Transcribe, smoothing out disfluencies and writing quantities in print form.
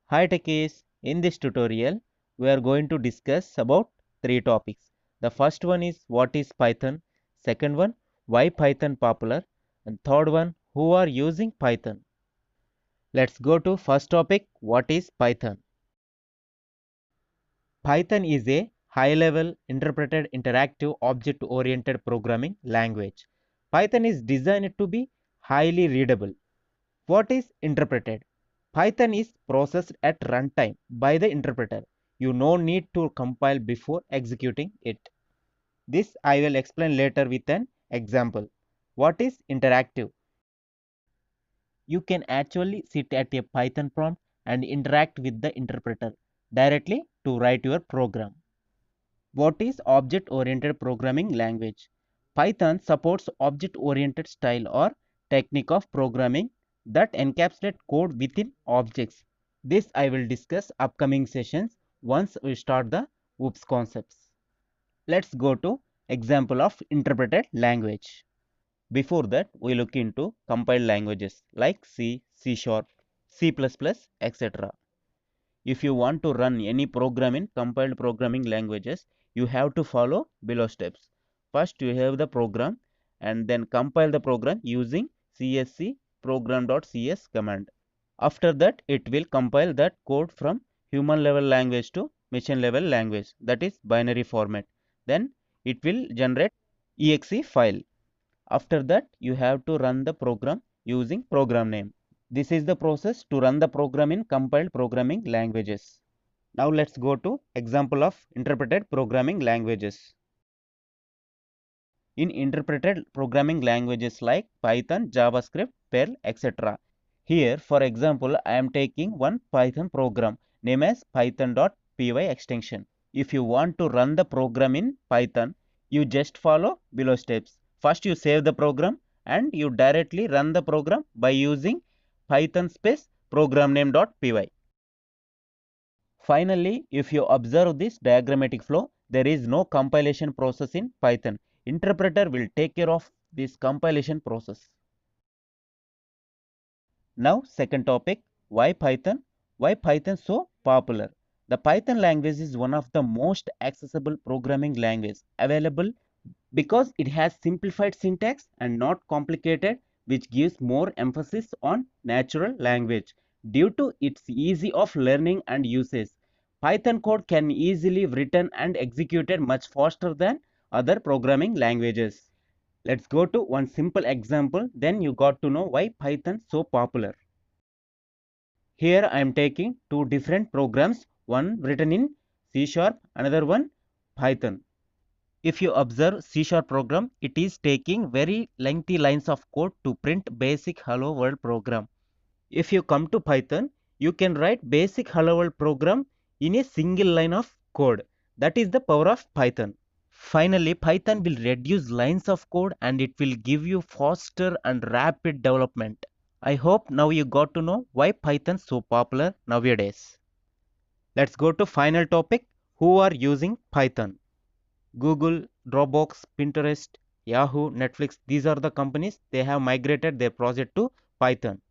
Hi techies, in this tutorial we are going to discuss about three topics. The first one is what is Python, second one why Python popular, and third one who are using Python. Let's go to first topic, what is Python. Python is a high-level interpreted interactive object-oriented programming language. Python is designed to be highly readable. What is interpreted? Python is processed at runtime by the interpreter. You no need to compile before executing it. This I will explain later with an example. What is interactive? You can actually sit at a Python prompt and interact with the interpreter directly to write your program. What is object-oriented programming language? Python supports object-oriented style or technique of programming that encapsulate code within objects. This I will discuss upcoming sessions once we start the OOPS concepts. Let's go to example of interpreted language. Before that, we look into compiled languages like C, C Sharp, C++, etc. If you want to run any program in compiled programming languages, you have to follow below steps. First, you have the program and then compile the program using csc program.cs command. After that, it will compile that code from human level language to machine level language, that is binary format. Then it will generate exe file. After that, you have to run the program using program name. This is the process to run the program in compiled programming languages. Now let's go to example of interpreted programming languages. In interpreted programming languages like Python, JavaScript, Perl, etc. Here, for example, I am taking one Python program named as python.py extension. If you want to run the program in Python, you just follow below steps. First, you save the program and you directly run the program by using python space program name.py. Finally, if you observe this diagrammatic flow, there is no compilation process in Python. Interpreter will take care of this compilation process. Now, second topic, why Python? Why Python so popular? The Python language is one of the most accessible programming languages available because it has simplified syntax and not complicated, which gives more emphasis on natural language. Due to its easy of learning and usage, Python code can easily written and executed much faster than other programming languages. Let's go to one simple example, then you got to know why Python so popular. Here I am taking two different programs, one written in C Sharp, another one Python. If you observe C Sharp program, it is taking very lengthy lines of code to print basic hello world program. If you come to Python, you can write basic hello world program in a single line of code. That is the power of Python. Finally, Python will reduce lines of code and it will give you faster and rapid development. I hope now you got to know why Python is so popular nowadays. Let's go to final topic, who are using Python. Google, Dropbox, Pinterest, Yahoo, Netflix, these are the companies, they have migrated their project to Python.